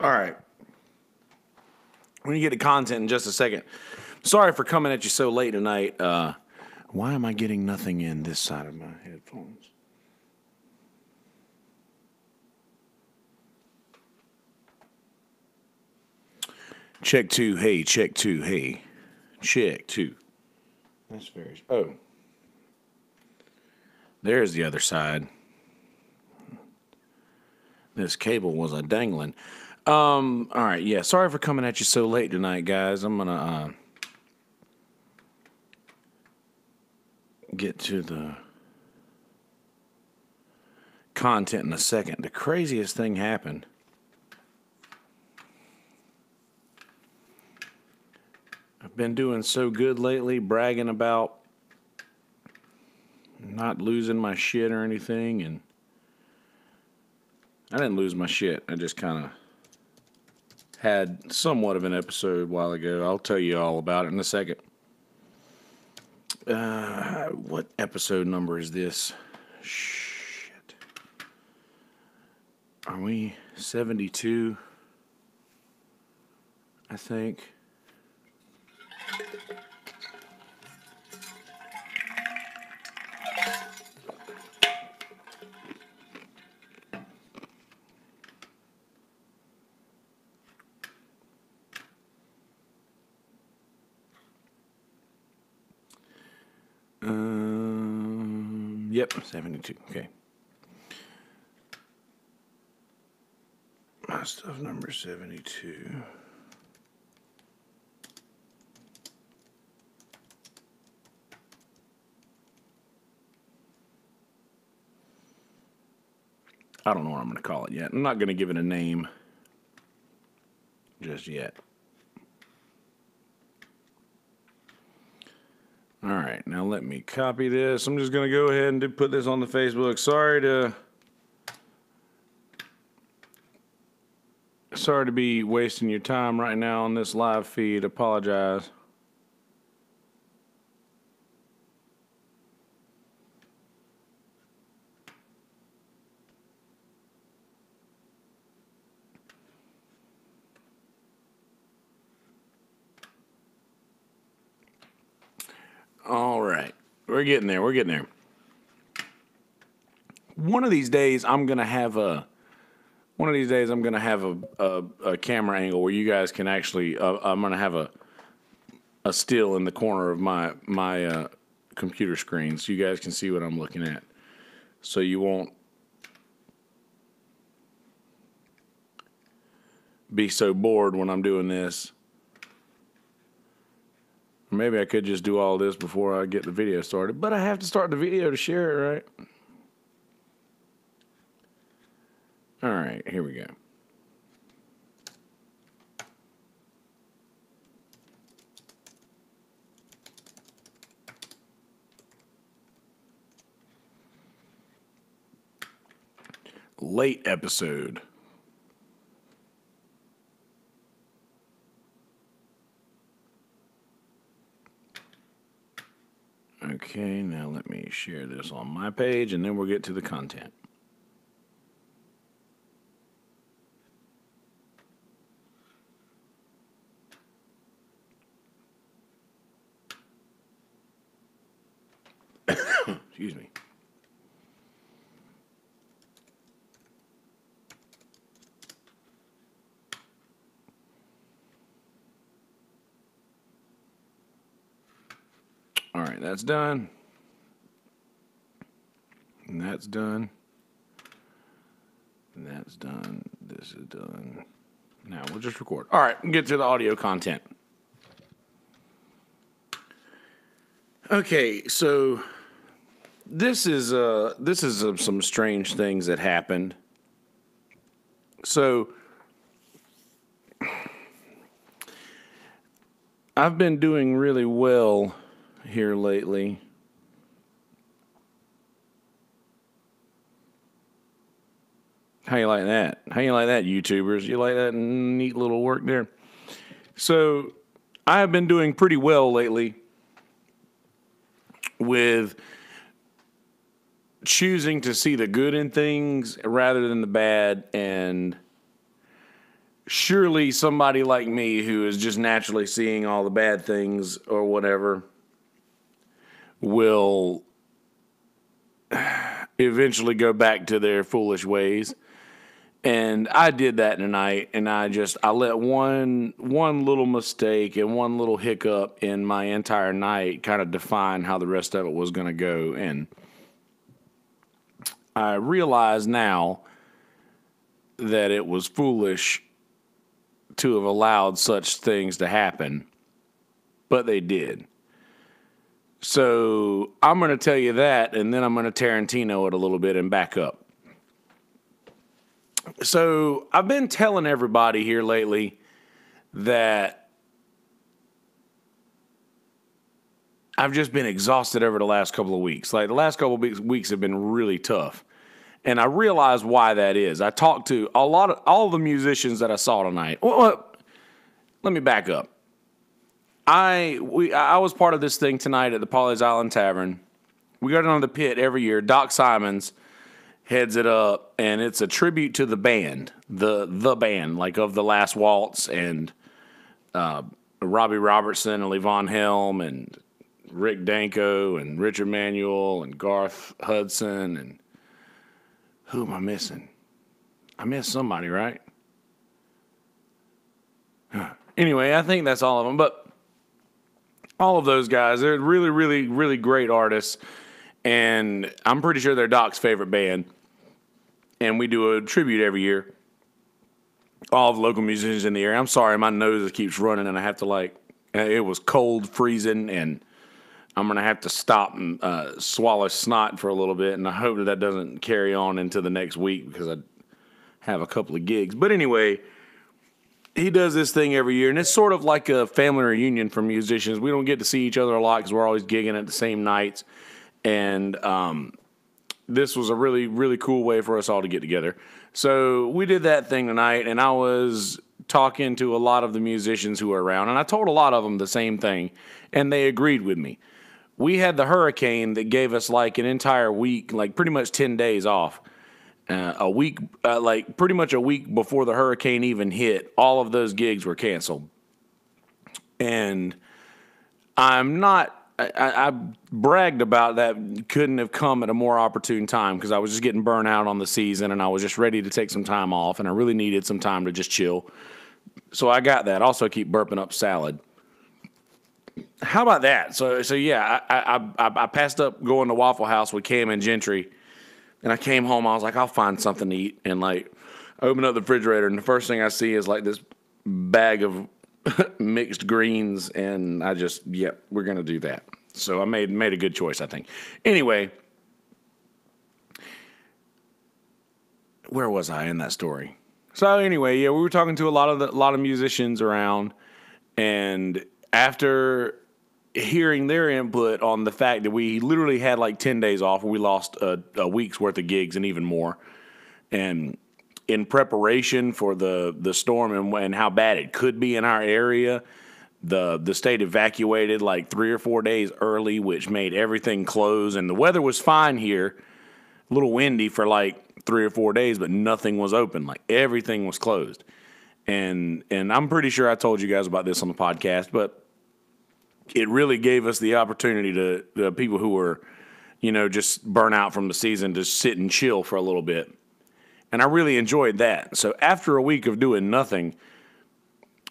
All right. We're going to get to content in just a second. Sorry for coming at you so late tonight. Why am I getting nothing in this side of my headphones? Check two. Hey, check two. Hey, check two. That's very. Oh. There's the other side. This cable was a dangling. All right, yeah. Sorry for coming at you so late tonight, guys. I'm gonna get to the content in a second. The craziest thing happened. I've been doing so good lately, bragging about not losing my shit or anything, and I didn't lose my shit. I just kind of had somewhat of an episode a while ago. I'll tell you all about it in a second. What episode number is this? Shit. Are we 72? I think. Yep, 72. Okay. My stuff number 72. I don't know what I'm going to call it yet. I'm not going to give it a name just yet. All right, now let me copy this. I'm just going to go ahead and put this on the Facebook. Sorry to be wasting your time right now on this live feed. Apologize. All right. We're getting there. We're getting there. One of these days I'm going to have a camera angle where you guys can actually I'm going to have a still in the corner of my computer screen so you guys can see what I'm looking at. So you won't be so bored when I'm doing this. Maybe I could just do all this before I get the video started, but I have to start the video to share it, right? All right, here we go. Late episode. Okay, now let me share this on my page, and then we'll get to the content. Excuse me. All right, that's done. And that's done. And that's done. This is done. Now we'll just record. All right, get to the audio content. Okay, so this is some strange things that happened. So I've been doing really well here lately. How you like that? How you like that, YouTubers? You like that neat little work there? So I have been doing pretty well lately with choosing to see the good in things rather than the bad, and surely somebody like me who is just naturally seeing all the bad things or whatever will eventually go back to their foolish ways. And I did that tonight, and I let one little mistake and one little hiccup in my entire night kind of define how the rest of it was going to go. And I realize now that it was foolish to have allowed such things to happen, but they did. So I'm going to tell you that, and then I'm going to Tarantino it a little bit and back up. So I've been telling everybody here lately that I've just been exhausted over the last couple of weeks. Like, the last couple of weeks have been really tough. And I realize why that is. I talked to all the musicians that I saw tonight. Well, let me back up. I was part of this thing tonight at the Pawleys Island Tavern. We go down to the pit every year. Doc Simons heads it up, and it's a tribute to the band, the band, like of The Last Waltz, and Robbie Robertson and Levon Helm and Rick Danko and Richard Manuel and Garth Hudson, and who am I missing? I missed somebody, right? Anyway, I think that's all of them, but all of those guys, they're really, really, really great artists, and I'm pretty sure they're Doc's favorite band. And we do a tribute every year. All of the local musicians in the area. I'm sorry, my nose keeps running, and I have to it was cold, freezing, and I'm going to have to stop and swallow snot for a little bit, and I hope that doesn't carry on into the next week because I have a couple of gigs. But anyway, he does this thing every year, and it's sort of like a family reunion for musicians. We don't get to see each other a lot because we're always gigging at the same nights, and this was a really, really cool way for us all to get together. So we did that thing tonight, and I was talking to a lot of the musicians who were around, and I told a lot of them the same thing, and they agreed with me. We had the hurricane that gave us like an entire week, like pretty much 10 days off. Pretty much a week before the hurricane even hit, all of those gigs were canceled. And I bragged about that couldn't have come at a more opportune time because I was just getting burnt out on the season, and I was just ready to take some time off, and I really needed some time to just chill. So I got that. Also keep burping up salad. How about that? So yeah, I passed up going to Waffle House with Cam and Gentry, and I came home. I was like, I'll find something to eat, and I open up the refrigerator, and the first thing I see is like this bag of mixed greens, and we're going to do that. So I made a good choice, I think. Anyway, where was I in that story? So anyway, yeah, we were talking to a lot of musicians around, and after hearing their input on the fact that we literally had like 10 days off, we lost a week's worth of gigs and even more, and in preparation for the storm and how bad it could be in our area, the state evacuated like 3 or 4 days early, which made everything close. And the weather was fine here, a little windy for like 3 or 4 days, but nothing was open. Like everything was closed. And I'm pretty sure I told you guys about this on the podcast, but it really gave us the opportunity to the people who were, just burnt out from the season to sit and chill for a little bit. And I really enjoyed that. So after a week of doing nothing,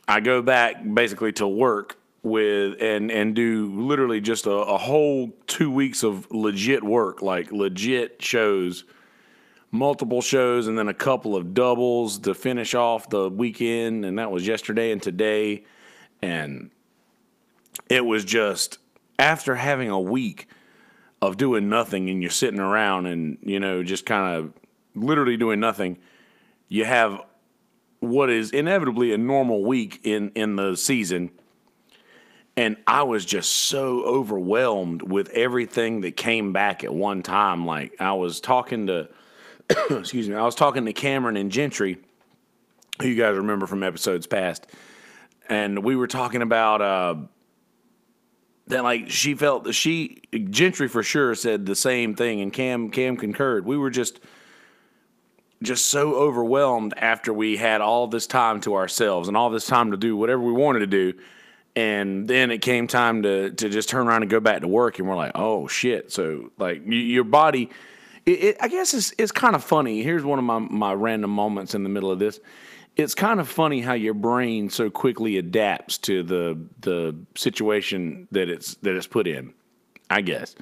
I go back basically to work with and do literally just a whole 2 weeks of legit work, like legit shows, multiple shows, and then a couple of doubles to finish off the weekend. And that was yesterday and today. And it was just, after having a week of doing nothing and you're sitting around and, just kind of literally doing nothing, you have what is inevitably a normal week in the season. And I was just so overwhelmed with everything that came back at one time. Like I was talking to, I was talking to Cameron and Gentry, who you guys remember from episodes past. And we were talking about, that like she felt that Gentry for sure said the same thing, and Cam concurred. We were just just so overwhelmed after we had all this time to ourselves and all this time to do whatever we wanted to do. And then it came time to just turn around and go back to work. And we're like, oh, shit. So, like, your body, I guess it's kind of funny. Here's one of my random moments in the middle of this. It's kind of funny how your brain so quickly adapts to the situation that it's put in, I guess.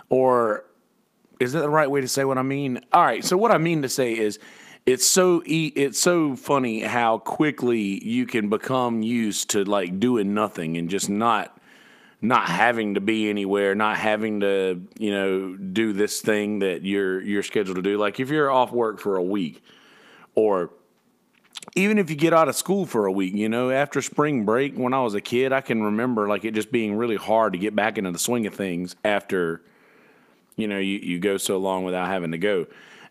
Or is that the right way to say what I mean? All right. So what I mean to say is it's so funny how quickly you can become used to like doing nothing and just not having to be anywhere, not having to, do this thing that you're scheduled to do. Like if you're off work for a week, or even if you get out of school for a week, after spring break when I was a kid, I can remember like it just being really hard to get back into the swing of things after, you go so long without having to go.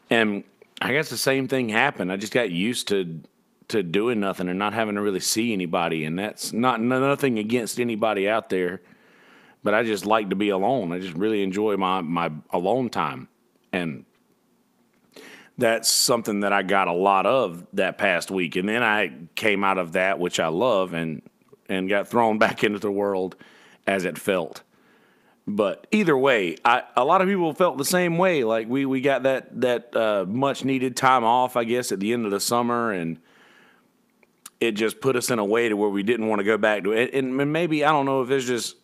And I guess the same thing happened. I just got used to doing nothing and not having to really see anybody. And that's nothing against anybody out there, but I just like to be alone. I just really enjoy my alone time. And that's something that I got a lot of that past week. And then I came out of that, which I love, and got thrown back into the world as it felt. But either way, a lot of people felt the same way. Like we got that much needed time off, I guess, at the end of the summer, and it just put us in a way to where we didn't want to go back to it. And maybe, I don't know if there's just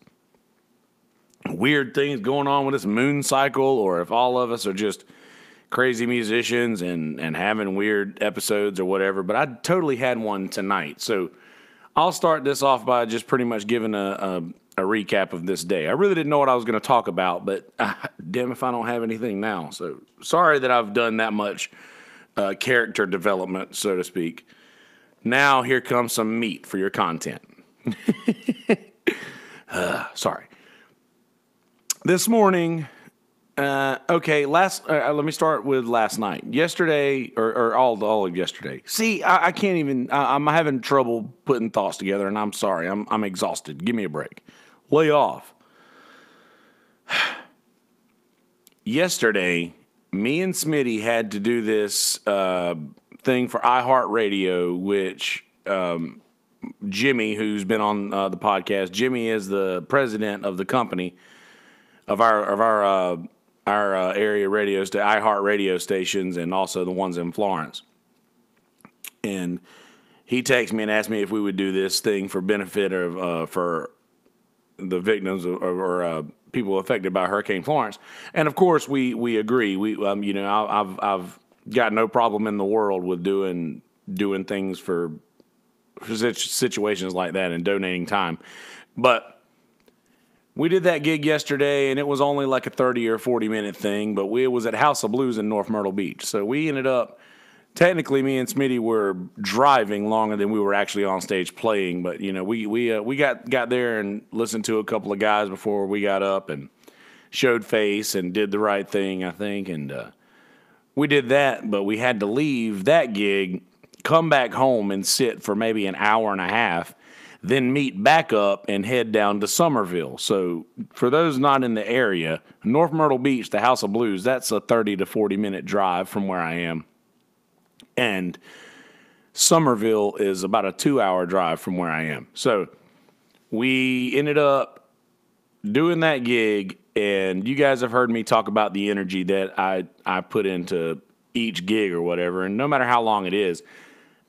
weird things going on with this moon cycle, or if all of us are just crazy musicians and having weird episodes or whatever. But I totally had one tonight. So I'll start this off by just pretty much giving a recap of this day. I really didn't know what I was going to talk about, but damn if I don't have anything now. So sorry that I've done that much character development, so to speak. Now here comes some meat for your content. Sorry. This morning, let me start with last night. Yesterday, or all of yesterday. See, I can't even, I'm having trouble putting thoughts together, and I'm sorry. I'm exhausted. Give me a break. Lay off. Yesterday, me and Smitty had to do this thing for iHeartRadio, which Jimmy, who's been on the podcast, Jimmy is the president of the company of our area radios to iHeart radio stations, and also the ones in Florence. And he texted me and asked me if we would do this thing for benefit of for the victims or people affected by Hurricane Florence. And of course, we agree. I've got no problem in the world with doing things for situations like that and donating time, but we did that gig yesterday, and it was only like a 30 or 40-minute thing, but it was at House of Blues in North Myrtle Beach. So we ended up, technically me and Smitty were driving longer than we were actually on stage playing, but, we got there and listened to a couple of guys before we got up and showed face and did the right thing, I think, and we did that, but we had to leave that gig, come back home and sit for maybe an hour and a half, then meet back up and head down to Somerville. So for those not in the area, North Myrtle Beach, the House of Blues, that's a 30 to 40-minute drive from where I am. And Somerville is about a 2-hour drive from where I am. So we ended up doing that gig, and you guys have heard me talk about the energy that I put into each gig or whatever. And no matter how long it is,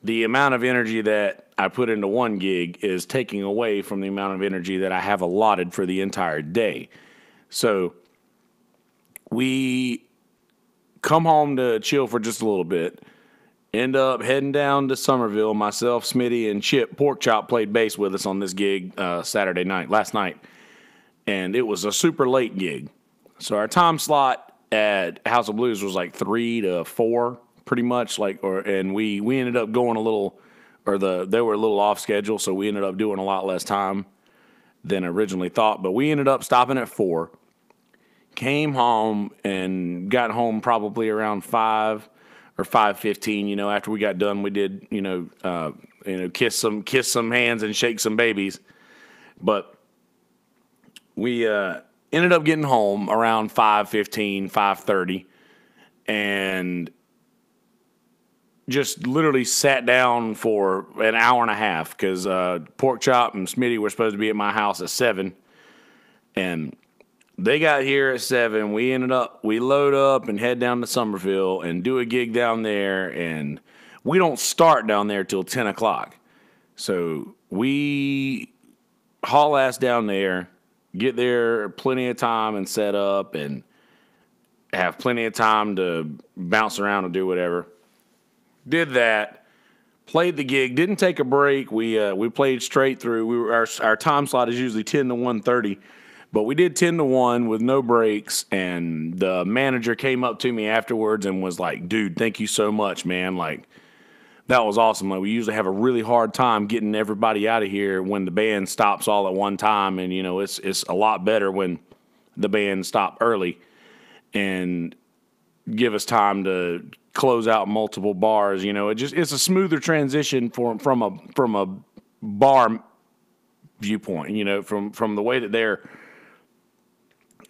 the amount of energy that I put into one gig is taking away from the amount of energy that I have allotted for the entire day. So we come home to chill for just a little bit, end up heading down to Somerville. Myself, Smitty, and Chip Porkchop played bass with us on this gig last night. And it was a super late gig. So our time slot at House of Blues was like 3 to 4. Pretty much, and we ended up going they were a little off schedule, so we ended up doing a lot less time than originally thought. But we ended up stopping at 4, came home and got home probably around 5 or 5:15. After we got done, we did kiss some hands and shake some babies. But we ended up getting home around 5:15, 5:30, and just literally sat down for an hour and a half because Pork Chop and Smitty were supposed to be at my house at 7. And they got here at 7. We load up and head down to Somerville and do a gig down there. And we don't start down there till 10 o'clock. So we haul ass down there, get there plenty of time and set up and have plenty of time to bounce around and do whatever. Did that, played the gig, didn't take a break. We played straight through. Our time slot is usually 10 to 1:30, but we did 10 to 1 with no breaks. And the manager came up to me afterwards and was like, "Dude, thank you so much, man. Like, that was awesome. Like, we usually have a really hard time getting everybody out of here when the band stops all at one time, and it's a lot better when the band stop early and give us time to close out multiple bars. It's a smoother transition from a bar viewpoint. From the way that they're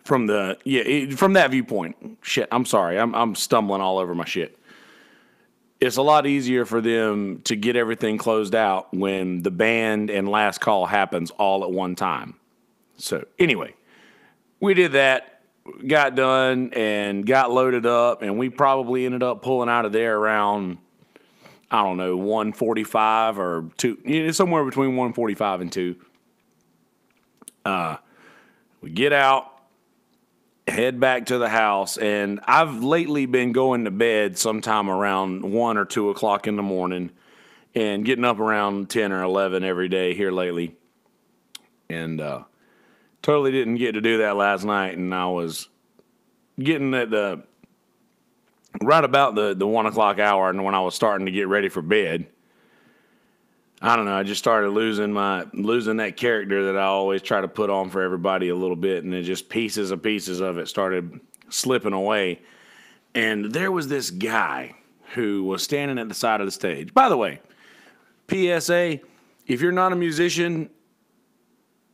from that viewpoint. Shit, I'm sorry, I'm stumbling all over my shit. It's a lot easier for them to get everything closed out when the band and last call happens all at one time. So anyway, we did that, got done, and got loaded up, and we probably ended up pulling out of there around, I don't know, 1:45 or 2, somewhere between 1:45 and 2. We get out, head back to the house, and I've lately been going to bed sometime around 1 or 2 o'clock in the morning and getting up around 10 or 11 every day here lately. And totally didn't get to do that last night, and I was getting at right about the 1 o'clock hour, and when I was starting to get ready for bed, I don't know, I just started losing that character that I always try to put on for everybody a little bit, and it just pieces of it started slipping away. And there was this guy who was standing at the side of the stage. By the way, PSA, if you're not a musician,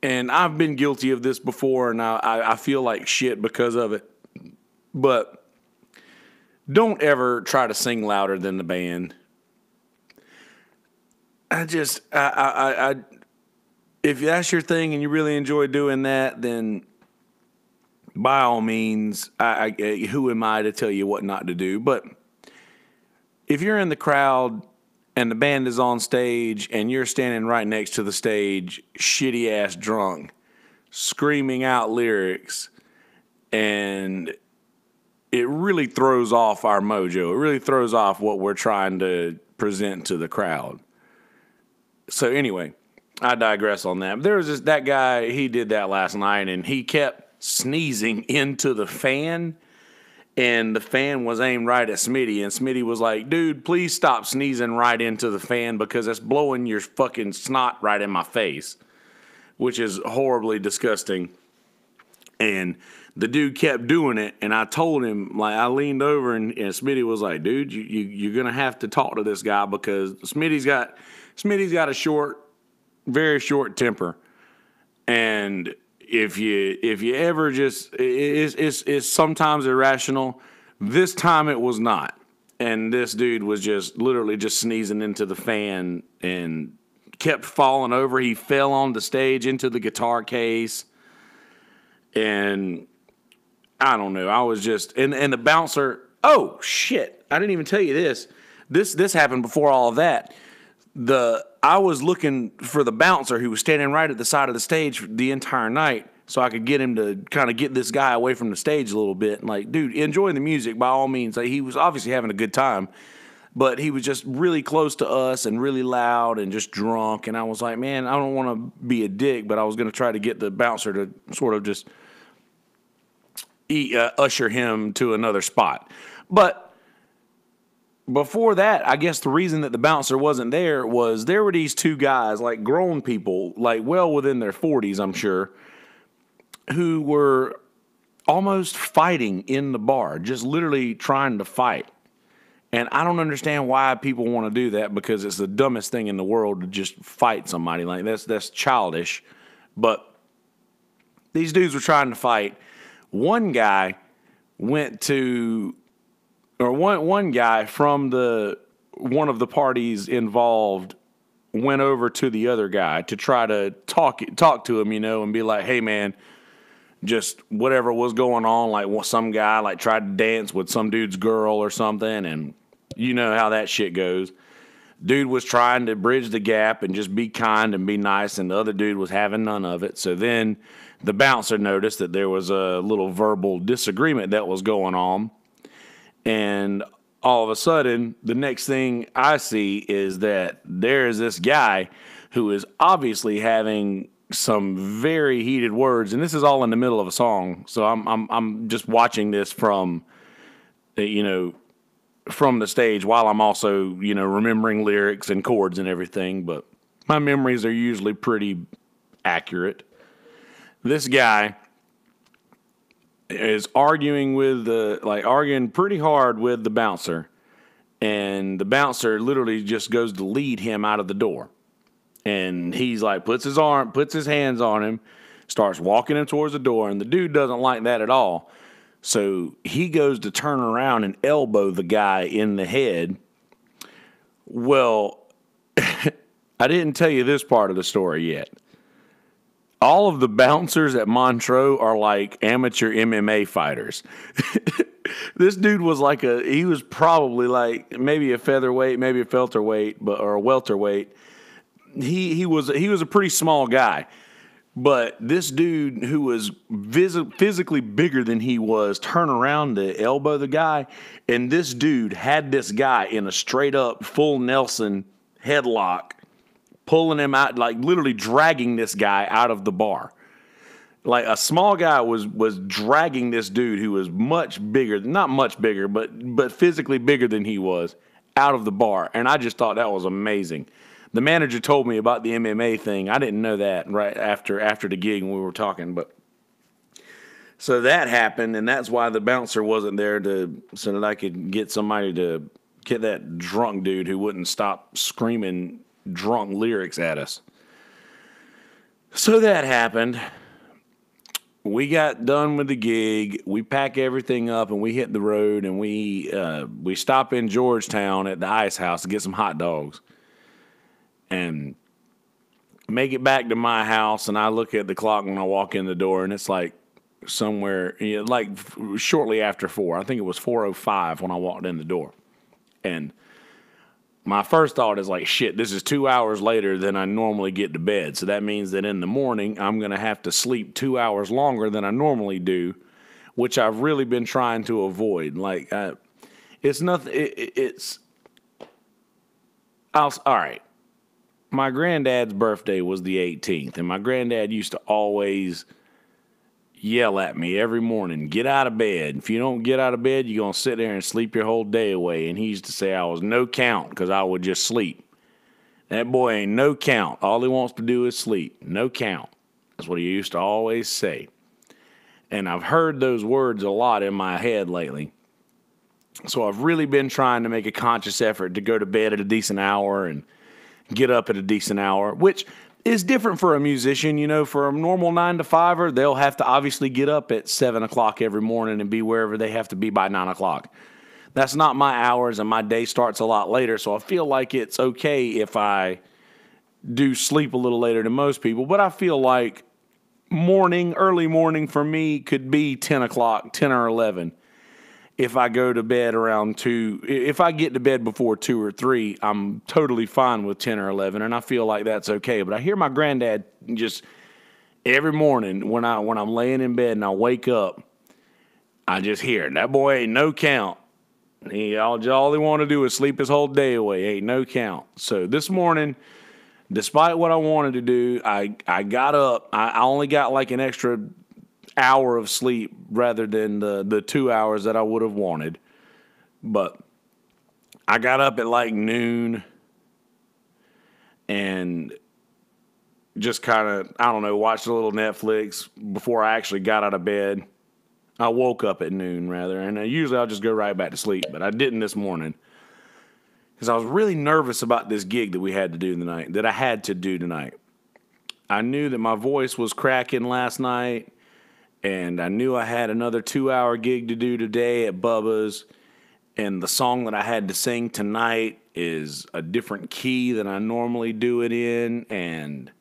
and I've been guilty of this before, and I feel like shit because of it, but don't ever try to sing louder than the band. If that's your thing and you really enjoy doing that, then by all means, who am I to tell you what not to do? But if you're in the crowd and the band is on stage and you're standing right next to the stage, shitty ass drunk, screaming out lyrics, and it really throws off our mojo. It really throws off what we're trying to present to the crowd. So anyway, I digress on that. But there was that guy, he did that last night, and he kept sneezing into the fan, and the fan was aimed right at Smitty, and Smitty was like, "Dude, please stop sneezing right into the fan because it's blowing your fucking snot right in my face," which is horribly disgusting. And the dude kept doing it, and I told him, like, I leaned over, and Smitty was like, "Dude, you're going to have to talk to this guy because Smitty's got a very short temper, and if you ever just, it's sometimes irrational. This time it was not, and this dude was just literally just sneezing into the fan and kept falling over. He fell on the stage into the guitar case, and I don't know. I was just, and the bouncer. Oh shit! I didn't even tell you this. This happened before all of that. I was looking for the bouncer who was standing right at the side of the stage the entire night so I could get him to kind of get this guy away from the stage a little bit. And like, dude, enjoy the music by all means. Like, he was obviously having a good time, but he was just really close to us and really loud and just drunk. And I was like, man, I don't want to be a dick, but I was going to try to get the bouncer to sort of just usher him to another spot. But before that, I guess the reason that the bouncer wasn't there was there were these two guys, like grown people, like well within their 40s, I'm sure, who were almost fighting in the bar, just literally trying to fight. And I don't understand why people want to do that, because it's the dumbest thing in the world to just fight somebody. Like, that's childish. But these dudes were trying to fight. One guy went to... Or one guy from the one of the parties involved went over to the other guy to try to talk to him, and be like, hey, man, just whatever was going on. Like some guy like tried to dance with some dude's girl or something, and you know how that shit goes. Dude was trying to bridge the gap and just be kind and be nice, and the other dude was having none of it. So then the bouncer noticed that there was a little verbal disagreement that was going on, and all of a sudden, the next thing I see is that there is this guy who is obviously having some very heated words, and this is all in the middle of a song. So I'm just watching this from from the stage while I'm also remembering lyrics and chords and everything. But my memories are usually pretty accurate. This guy is arguing arguing pretty hard with the bouncer, and the bouncer literally just goes to lead him out of the door. And he's like, puts his hands on him, starts walking him towards the door, and the dude doesn't like that at all. So he goes to turn around and elbow the guy in the head. Well, I didn't tell you this part of the story yet. All of the bouncers at Montreux are like amateur MMA fighters. This dude was he was probably like maybe a featherweight, maybe a welterweight, or a welterweight. He was a pretty small guy, but this dude who was physically bigger than he was turned around to elbow the guy, and this dude had this guy in a straight up full Nelson headlock, pulling him out, like literally dragging this guy out of the bar. Like a small guy was dragging this dude who was much bigger, not much bigger, but physically bigger than he was, out of the bar, and I just thought that was amazing. The manager told me about the MMA thing. I didn't know that right after the gig when we were talking, but so that happened, and that's why the bouncer wasn't there so that I could get somebody to get that drunk dude who wouldn't stop screaming drunk lyrics at us. So that happened. We got done with the gig. We pack everything up and we hit the road, and we stop in Georgetown at the Ice House to get some hot dogs. And make it back to my house, and I look at the clock when I walk in the door, and it's like somewhere, like shortly after 4. I think it was 4:05 when I walked in the door. And my first thought is like, shit, this is 2 hours later than I normally get to bed. So that means that in the morning, I'm going to have to sleep 2 hours longer than I normally do, which I've really been trying to avoid. Like, it's nothing, all right. My granddad's birthday was the 18th, and my granddad used to always yell at me every morning, get out of bed. If you don't get out of bed, you're going to sit there and sleep your whole day away. And he used to say I was no count because I would just sleep. That boy ain't no count. All he wants to do is sleep. No count. That's what he used to always say. And I've heard those words a lot in my head lately. So I've really been trying to make a conscious effort to go to bed at a decent hour and get up at a decent hour, which is different for a musician. For a normal 9-to-5er, they'll have to obviously get up at 7 o'clock every morning and be wherever they have to be by 9 o'clock. That's not my hours, and my day starts a lot later, so I feel like it's okay if I do sleep a little later than most people, but I feel like early morning for me could be 10 o'clock, 10 or 11. If I go to bed around 2, if I get to bed before 2 or 3, I'm totally fine with 10 or 11, and I feel like that's okay. But I hear my granddad just every morning when I'm laying in bed and I wake up, I just hear it. That boy ain't no count. All he want to do is sleep his whole day away. Ain't no count. So this morning, despite what I wanted to do, I got up. I only got like an extra hour of sleep rather than the 2 hours that I would have wanted. But I got up at like noon and just kind of, I don't know, watched a little Netflix before I actually got out of bed. I woke up at noon rather, and usually I'll just go right back to sleep, but I didn't this morning because I was really nervous about this gig that I had to do tonight. I knew that my voice was cracking last night, and I knew I had another 2-hour gig to do today at Bubba's, And the song that I had to sing tonight is a different key than I normally do it in, and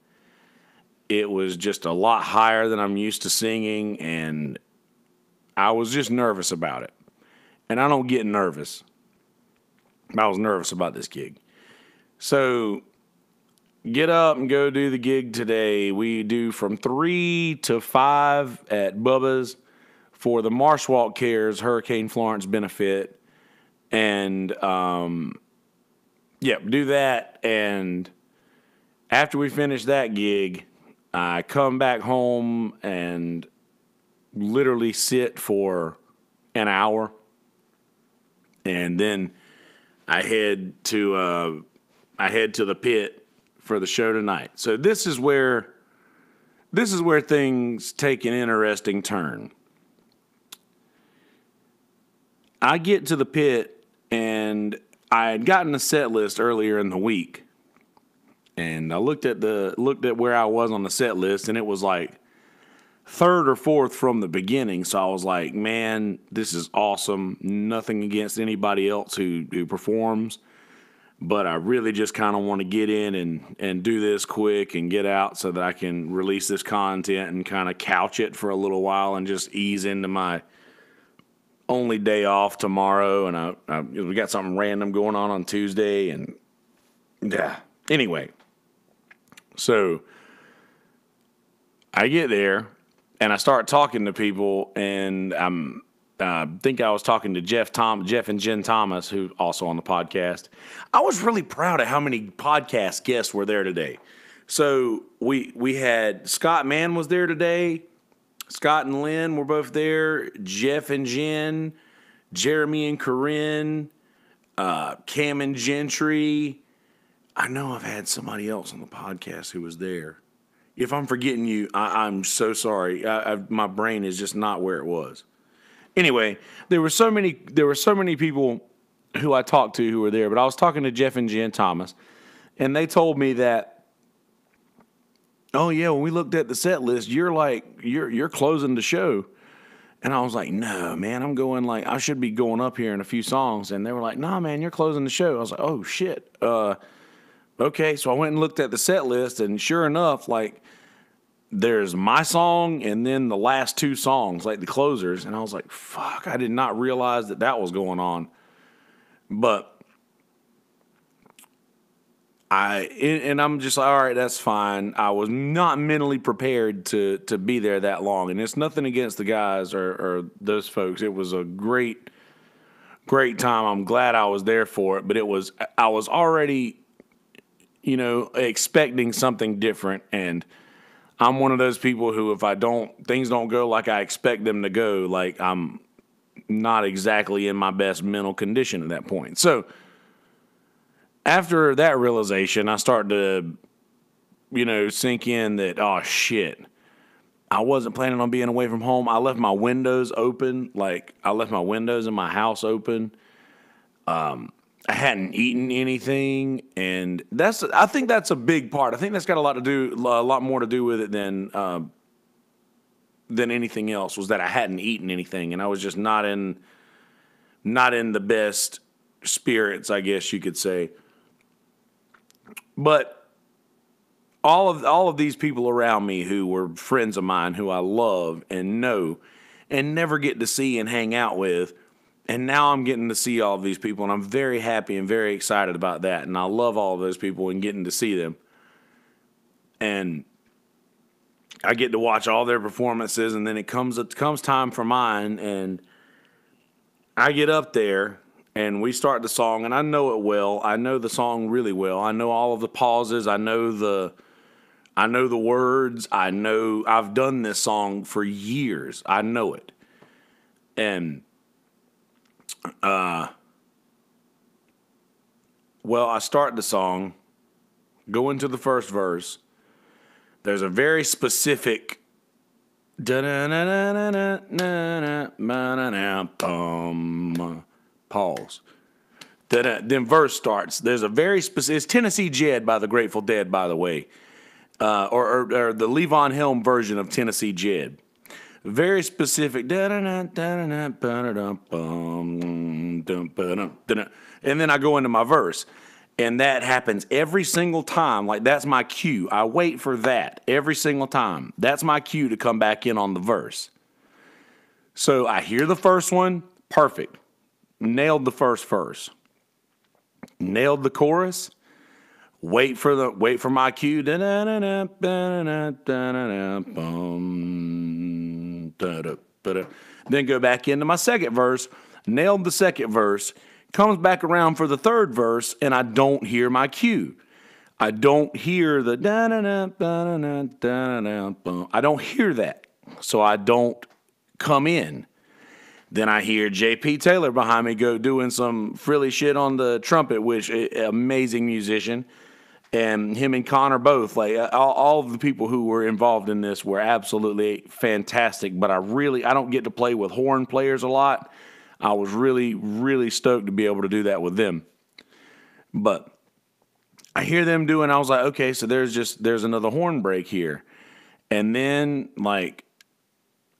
it was just a lot higher than I'm used to singing, and I was just nervous about it. And I don't get nervous. I was nervous about this gig. So get up and go do the gig today. We do from 3 to 5 at Bubba's for the Marsh Walk Cares Hurricane Florence benefit. And, do that. And after we finish that gig, I come back home and literally sit for an hour. And then I head to the pit for the show tonight. So this is where things take an interesting turn. I get to the pit, and I had gotten a set list earlier in the week, and I looked at where I was on the set list, and it was like third or fourth from the beginning. So I was like, man, this is awesome. Nothing against anybody else who performs, but I really just kind of want to get in and do this quick and get out so that I can release this content and kind of couch it for a little while and just ease into my only day off tomorrow. And we got something random going on Tuesday. And yeah, anyway, so I get there and I start talking to people, and I think I was talking to Jeff and Jen Thomas, who also on the podcast. I was really proud of how many podcast guests were there today. So we had Scott Mann was there today. Scott and Lynn were both there. Jeff and Jen, Jeremy and Corinne, Cam and Gentry. I know I've had somebody else on the podcast who was there. If I'm forgetting you, I'm so sorry. My brain is just not where it was. Anyway, there were so many people who I talked to who were there, but I was talking to Jeff and Jen Thomas, and they told me that, oh yeah, when we looked at the set list, you're closing the show. And I was like, no, man, I should be going up here in a few songs. And they were like, nah, man, you're closing the show. I was like, oh shit. Okay. So I went and looked at the set list, and sure enough, there's my song and then the last two songs, like the closers. And I was like, fuck, I did not realize that was going on. But I'm just like, all right, that's fine. I was not mentally prepared to be there that long. And it's nothing against the guys or those folks. It was a great time. I'm glad I was there for it. But I was already, expecting something different. And I'm one of those people who, if things don't go like I expect them to go, like I'm not exactly in my best mental condition at that point. So after that realization, I start to, sink in that, oh shit, I wasn't planning on being away from home. I left my windows open. I left my windows in my house open. I hadn't eaten anything, and I think that's a big part. I think that's got a lot more to do with it than anything else, was that I hadn't eaten anything, and I was just not in the best spirits, I guess you could say. But all of these people around me who were friends of mine, who I love and know and never get to see and hang out with, and now I'm getting to see all of these people, and I'm very happy and very excited about that. And I love all of those people and getting to see them. And I get to watch all their performances, and then it comes time for mine, and I get up there, and we start the song, and I know it well. I know the song really well. I know all of the pauses. I know the words. I know I've done this song for years. I know it. And I start the song, go into the first verse. There's a very specific pause. Then verse starts. There's a very specific. It's Tennessee Jed by the Grateful Dead, by the way, or the Levon Helm version of Tennessee Jed. Very specific. Then and then I go into my verse. And that happens every single time. Like, that's my cue. I wait for that every single time. That's my cue to come back in on the verse. So I hear the first one, perfect. Nailed the first verse. Nailed the chorus. Wait for my cue. Then go back into my second verse. Nailed the second verse. Comes back around for the third verse, and I don't hear my cue. I don't hear the I don't hear that. So I don't come in. Then I hear J.P. Taylor behind me go doing some frilly shit on the trumpet, which amazing musician. And him and Connor both, like all of the people who were involved in this were absolutely fantastic. But I don't get to play with horn players a lot. I was really, really stoked to be able to do that with them. But I hear them doing, I was like, okay, so there's another horn break here. And then, like,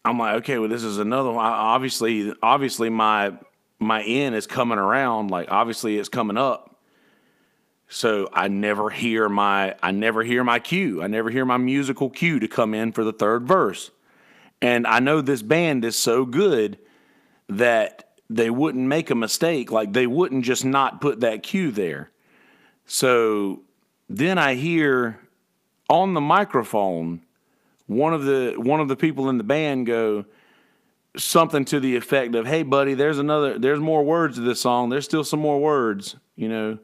I'm like, okay, well, this is another one. Obviously my end is coming around. Like, obviously it's coming up. So I never hear my cue. I never hear my musical cue to come in for the third verse. And I know this band is so good that they wouldn't make a mistake. Like, they wouldn't just not put that cue there. So then I hear on the microphone one of the people in the band go something to the effect of, "Hey buddy, there's more words to this song. There's still some more words, you know."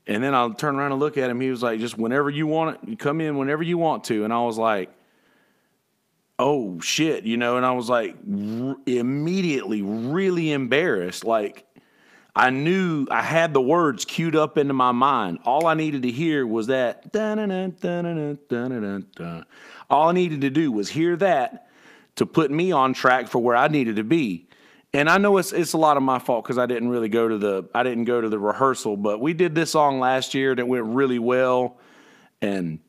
And then I'll turn around and look at him. He was like, "Just whenever you want it, you come in whenever you want to." And I was like, oh shit, you know, and I was like immediately really embarrassed. Like, I knew I had the words queued up into my mind. All I needed to hear was that. All I needed to do was hear that to put me on track for where I needed to be. And I know it's a lot of my fault because I didn't go to the rehearsal, but we did this song last year and it went really well. And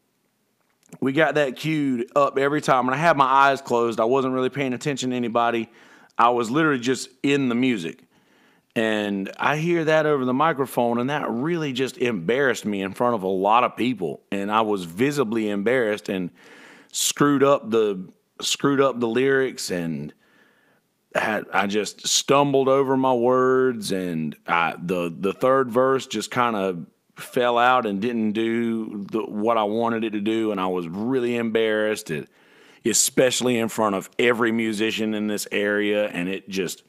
we got that queued up every time, and I had my eyes closed. I wasn't really paying attention to anybody. I was literally just in the music. And I hear that over the microphone, and that really just embarrassed me in front of a lot of people. And I was visibly embarrassed and screwed up the lyrics, and I just stumbled over my words, and the third verse just kind of fell out and didn't do what I wanted it to do, and I was really embarrassed, especially in front of every musician in this area, and it just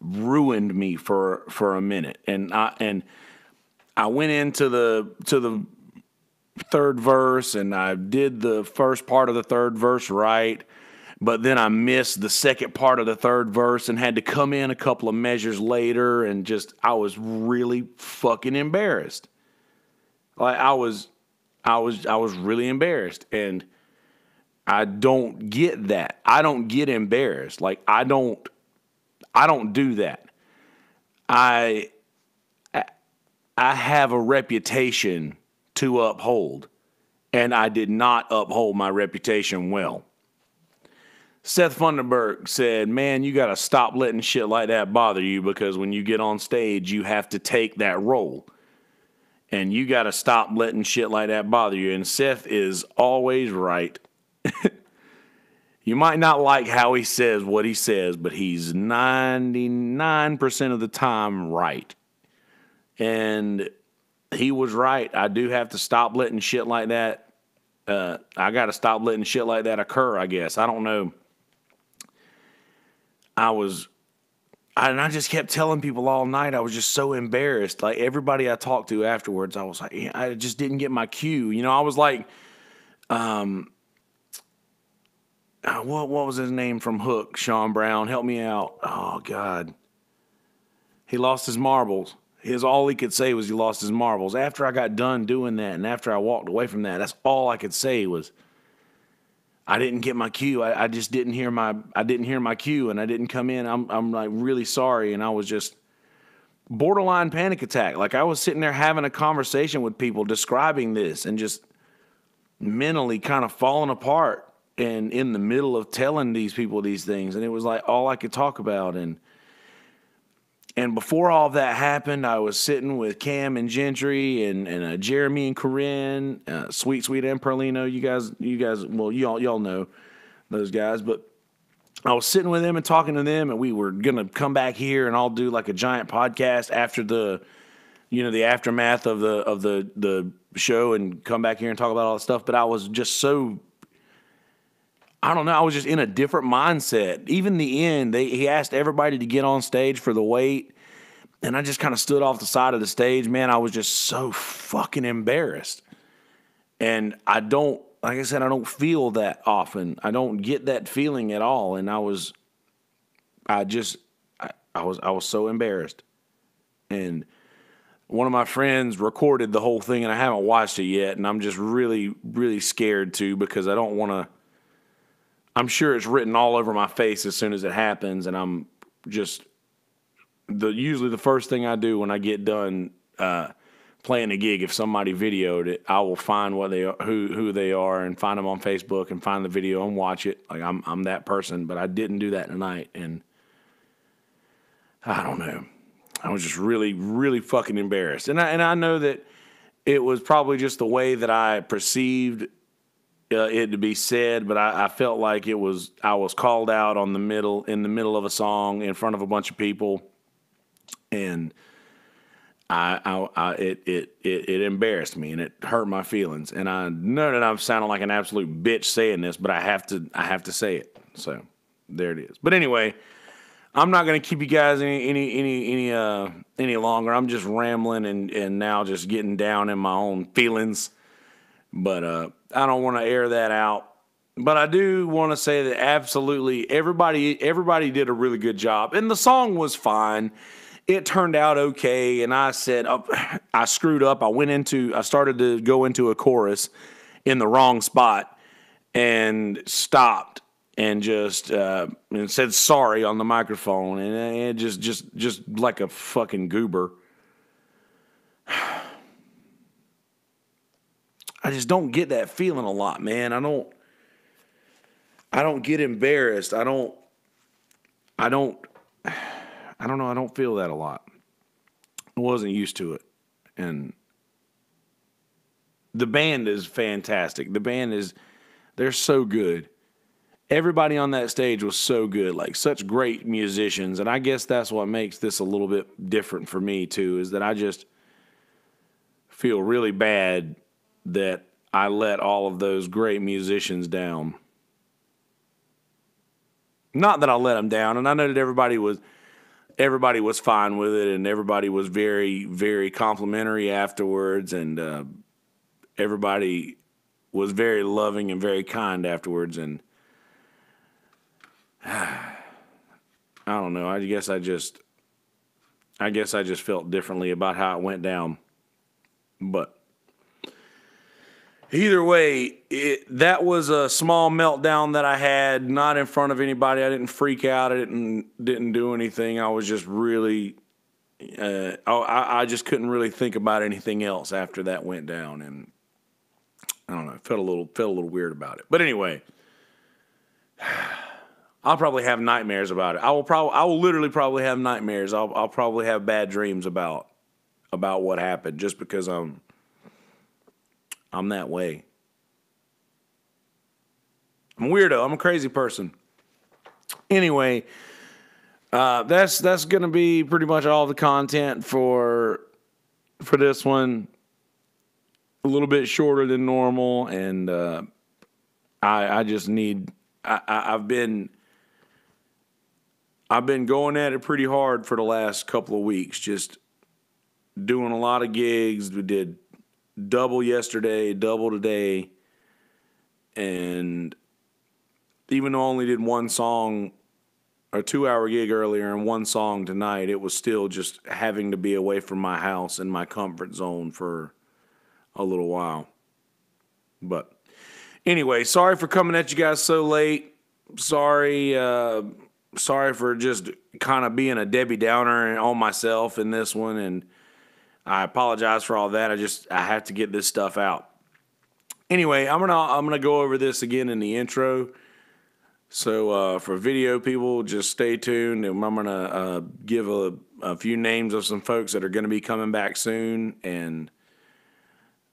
ruined me for a minute. And I went into the third verse, and I did the first part of the third verse right, but then I missed the second part of the third verse and had to come in a couple of measures later, and I was really fucking embarrassed. Like, I was really embarrassed, and I don't get that. I don't get embarrassed. Like, I don't do that. I have a reputation to uphold, and I did not uphold my reputation well. Seth Funderburk said, "Man, you got to stop letting shit like that bother you, because when you get on stage, you have to take that role. And you got to stop letting shit like that bother you." And Seth is always right. You might not like how he says what he says, but he's 99% of the time right. And he was right. I do have to stop letting shit like that. I got to stop letting shit like that occur, I guess. I don't know. I just kept telling people all night. I was just so embarrassed. Like, everybody I talked to afterwards, I was like, I just didn't get my cue. You know, I was like, what was his name from Hook? Sean Brown, help me out. Oh God, he lost his marbles. All he could say was he lost his marbles. After I got done doing that, and after I walked away from that, that's all I could say was, I didn't get my cue. I just didn't hear my cue, and I didn't come in. I'm like really sorry, and I was just borderline panic attack. Like, I was sitting there having a conversation with people describing this, and just mentally kind of falling apart, and in the middle of telling these people these things, and it was like all I could talk about, and And before all of that happened, I was sitting with Cam and Gentry and Jeremy and Corinne, Sweet and Perlino. You guys, well, y'all know those guys, but I was sitting with them and talking to them, and we were gonna come back here and I'll do like a giant podcast after the aftermath of the show and come back here and talk about all that stuff. But I was just so, I don't know, I was just in a different mindset. Even the end, he asked everybody to get on stage for the wait, and I just kind of stood off the side of the stage. Man, I was just so fucking embarrassed. And like I said, I don't feel that often. I don't get that feeling at all. And I was so embarrassed. And one of my friends recorded the whole thing, and I haven't watched it yet. And I'm just really, really scared to, because I don't want to. I'm sure it's written all over my face as soon as it happens, and I'm just usually the first thing I do when I get done playing a gig, if somebody videoed it, I will find who they are, and find them on Facebook and find the video and watch it. Like I'm that person, but I didn't do that tonight, and I don't know. I was just really, really fucking embarrassed, and I know that it was probably just the way that I perceived it to be said, but I felt like I was called out in the middle of a song in front of a bunch of people, and it embarrassed me, and it hurt my feelings. And I know that I'm sounding like an absolute bitch saying this, but I have to say it. So there it is. But anyway, I'm not gonna keep you guys any longer. I'm just rambling and now just getting down in my own feelings. But I don't want to air that out. But I do want to say that absolutely everybody did a really good job. And the song was fine. It turned out okay. And I said, I screwed up. I started to go into a chorus in the wrong spot and stopped and just and said sorry on the microphone. And it just like a fucking goober. I just don't get that feeling a lot, man. I don't get embarrassed. I don't know. I don't feel that a lot. I wasn't used to it. And the band is fantastic. They're so good. Everybody on that stage was so good, like such great musicians. And I guess that's what makes this a little bit different for me too, is that I just feel really bad that I let all of those great musicians down. Not that I let them down, and I know that everybody was fine with it, and everybody was very, very complimentary afterwards, and everybody was very loving and very kind afterwards. And I don't know. I guess I just felt differently about how it went down, but. Either way, that was a small meltdown that I had, not in front of anybody. I didn't freak out. I didn't do anything. I was just really, I just couldn't really think about anything else after that went down, and I don't know, felt a little weird about it. But anyway, I'll probably have nightmares about it. I will literally probably have nightmares. I'll probably have bad dreams about what happened, just because I'm that way. I'm a weirdo. I'm a crazy person. Anyway, that's going to be pretty much all the content for this one. A little bit shorter than normal, and I just need. I've been going at it pretty hard for the last couple of weeks, just doing a lot of gigs. We did double yesterday, double today, and even though I only did one song, a 2-hour gig earlier and one song tonight, it was still just having to be away from my house and my comfort zone for a little while. But anyway, sorry for coming at you guys so late. Sorry for just kind of being a Debbie Downer on myself in this one, and I apologize for all that. I have to get this stuff out. Anyway, I'm gonna go over this again in the intro. So for video people, just stay tuned, and I'm gonna give a a few names of some folks that are going to be coming back soon. And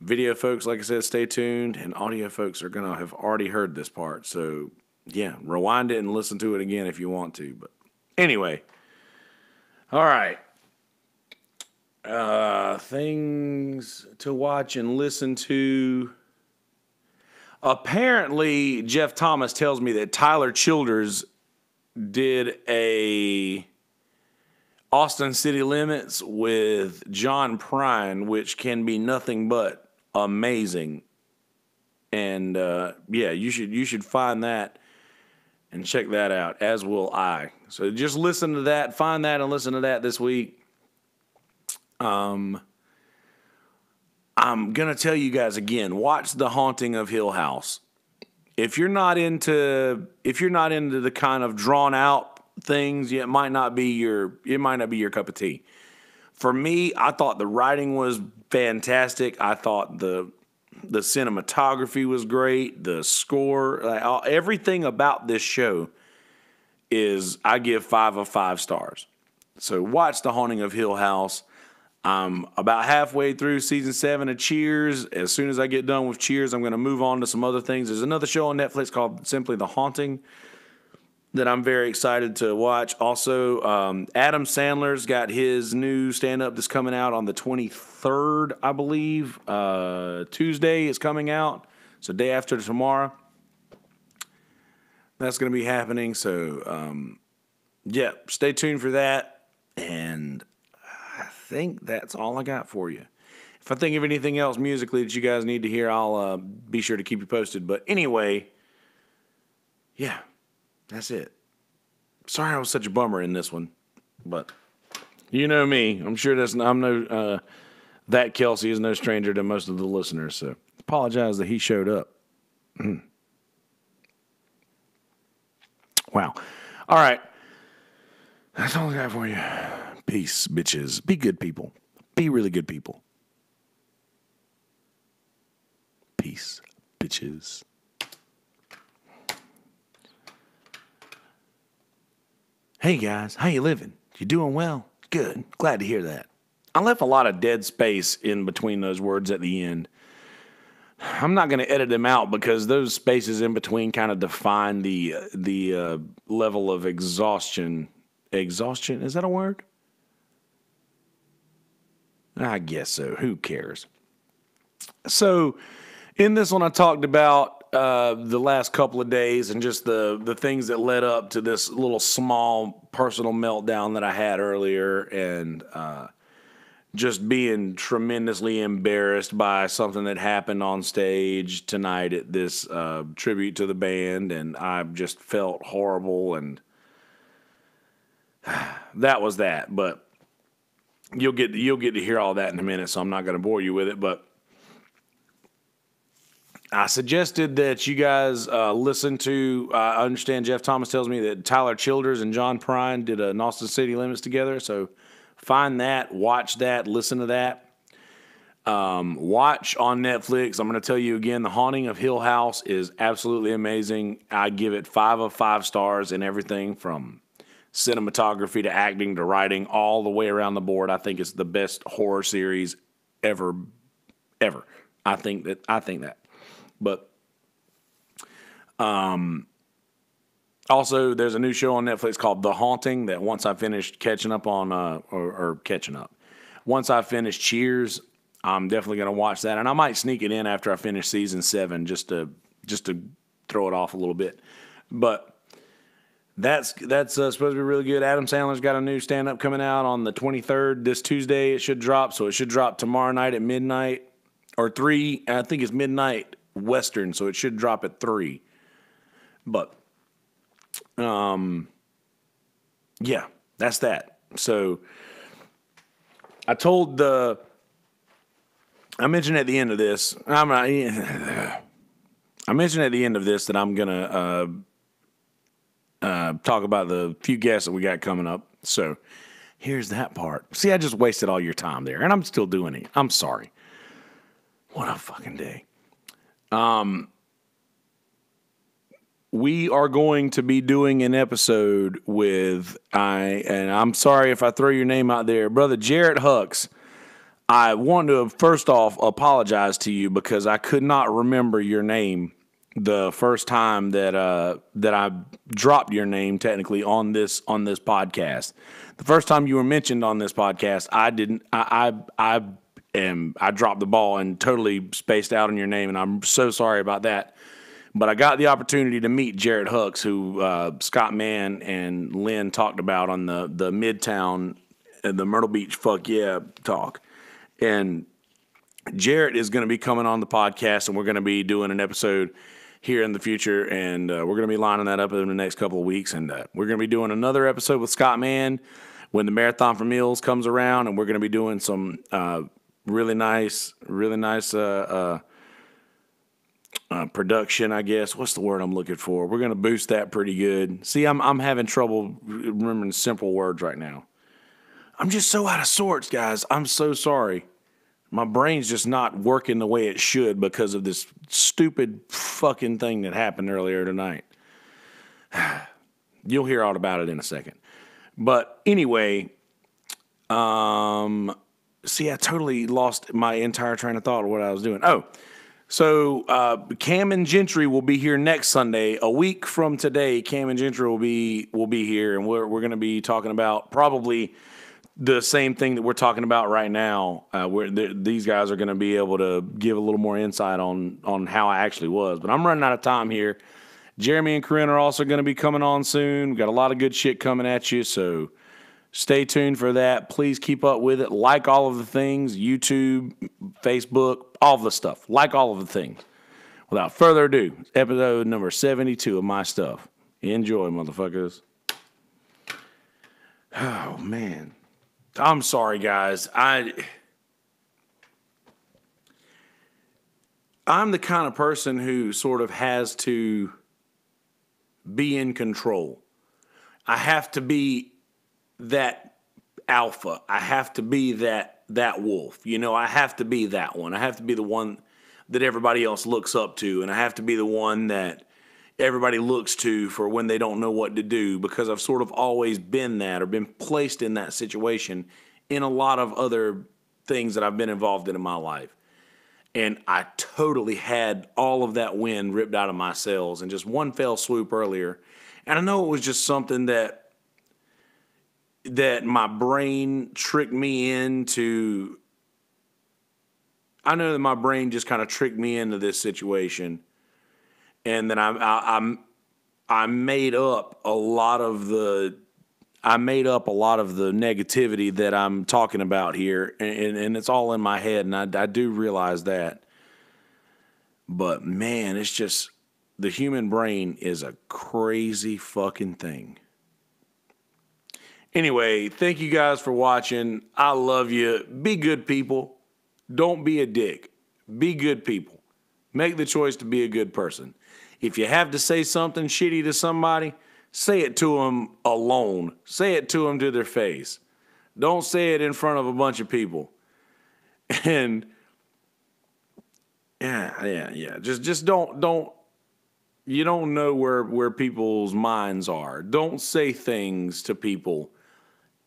video folks, like I said, stay tuned. And audio folks are going to have already heard this part. So, yeah, rewind it and listen to it again if you want to. But anyway, all right. Things to watch and listen to. Apparently, Jeff Thomas tells me that Tyler Childers did a Austin City Limits with John Prine, which can be nothing but amazing. And yeah, you should find that and check that out, as will I. So just listen to that, find that, and listen to that this week. I'm going to tell you guys again, watch The Haunting of Hill House. If you're not into the kind of drawn out things, it might not be your cup of tea. For me, I thought the writing was fantastic. I thought the cinematography was great. The score, everything about this show is, I give 5 of 5 stars. So watch The Haunting of Hill House. I'm about halfway through season 7 of Cheers. As soon as I get done with Cheers, I'm going to move on to some other things. There's another show on Netflix called simply The Haunting that I'm very excited to watch. Also, Adam Sandler's got his new stand-up that's coming out on the 23rd, I believe. Tuesday is coming out. So day after tomorrow. That's going to be happening. So, yeah, stay tuned for that. And I think that's all I got for you. If I think of anything else musically that you guys need to hear, I'll be sure to keep you posted. But anyway, yeah, that's it. Sorry I was such a bummer in this one, but you know me. I'm sure that Kelsey is no stranger to most of the listeners. So apologize that he showed up. Wow. All right. That's all I got for you. Peace, bitches. Be good people. Be really good people. Peace, bitches. Hey guys, how you living? You doing well? Good. Glad to hear that. I left a lot of dead space in between those words at the end. I'm not going to edit them out because those spaces in between kind of define the level of exhaustion. Exhaustion? Is that a word? I guess so. Who cares? So, in this one, I talked about the last couple of days and just the things that led up to this little small personal meltdown that I had earlier, and just being tremendously embarrassed by something that happened on stage tonight at this tribute to the band, and I just felt horrible, and that was that. But you'll get to hear all that in a minute, so I'm not going to bore you with it. But I suggested that you guys listen to. I understand Jeff Thomas tells me that Tyler Childers and John Prine did an Austin City Limits together. So find that, watch that, listen to that. Watch on Netflix. I'm going to tell you again, The Haunting of Hill House is absolutely amazing. I give it 5 of 5 stars in everything from cinematography to acting to writing, all the way around the board. I think it's the best horror series ever. I think that. But also, there's a new show on Netflix called The Haunting that once I finished catching up on, once I finish Cheers, I'm definitely going to watch that. And I might sneak it in after I finish season 7 just to throw it off a little bit. But that's supposed to be really good. Adam Sandler's got a new stand-up coming out on the 23rd. This Tuesday it should drop. So it should drop tomorrow night at midnight or 3. I think it's midnight Western, so it should drop at 3. But, yeah, that's that. So I mentioned at the end of this, I mentioned at the end of this that I'm going to talk about the few guests that we got coming up. So here's that part. See, I just wasted all your time there, and I'm still doing it. I'm sorry. What a fucking day. we are going to be doing an episode with and I'm sorry if I throw your name out there, brother Jarrett Hucks. I want to first off apologize to you because I could not remember your name the first time that I dropped your name technically on this podcast. The first time you were mentioned on this podcast, I didn't. I dropped the ball and totally spaced out on your name, and I'm so sorry about that. But I got the opportunity to meet Jarrett Hucks, who Scott Mann and Lynn talked about on the Midtown, the Myrtle Beach Fuck Yeah talk. And Jarrett is going to be coming on the podcast, and we're going to be doing an episode here in the future, and we're going to be lining that up in the next couple of weeks. And we're going to be doing another episode with Scott Mann when the Marathon for Meals comes around, and we're going to be doing some really nice production, I guess. What's the word I'm looking for? We're going to boost that pretty good. See, I'm having trouble remembering simple words right now. I'm just so out of sorts, guys. I'm so sorry. My brain's just not working the way it should because of this stupid fucking thing that happened earlier tonight. You'll hear all about it in a second. But anyway, see, I totally lost my entire train of thought of what I was doing. Oh, so Cam and Gentry will be here next Sunday. A week from today, Cam and Gentry will be here, and we're going to be talking about probably the same thing that we're talking about right now. Where these guys are going to be able to give a little more insight on how I actually was. But I'm running out of time here. Jeremy and Corinne are also going to be coming on soon. We've got a lot of good shit coming at you, so stay tuned for that. Please keep up with it. Like all of the things, YouTube, Facebook, all of the stuff. Like all of the things. Without further ado, episode number 72 of my stuff. Enjoy, motherfuckers. Oh, man. I'm sorry, guys. I'm the kind of person who sort of has to be in control. I have to be that alpha. I have to be that wolf. You know, I have to be that one. I have to be the one that everybody else looks up to, and I have to be the one that everybody looks to for when they don't know what to do, because I've sort of always been that or been placed in that situation in a lot of other things that I've been involved in my life. And I totally had all of that wind ripped out of my sails in just one fell swoop earlier. And I know it was just something that my brain tricked me into. I know that my brain just kind of tricked me into this situation. And then I made up a lot of the negativity that I'm talking about here, and it's all in my head, and I do realize that. But man, it's just, the human brain is a crazy fucking thing. Anyway, thank you guys for watching. I love you. Be good people. Don't be a dick. Be good people. Make the choice to be a good person. If you have to say something shitty to somebody, say it to them alone. Say it to them to their face. Don't say it in front of a bunch of people. And yeah. Just don't. You don't know where people's minds are. Don't say things to people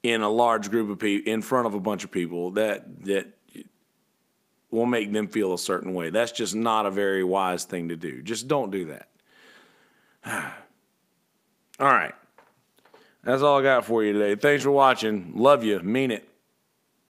in a large group of people, in front of a bunch of people, that will make them feel a certain way. That's just not a very wise thing to do. Just don't do that. All right. That's all I got for you today. Thanks for watching. Love you. Mean it.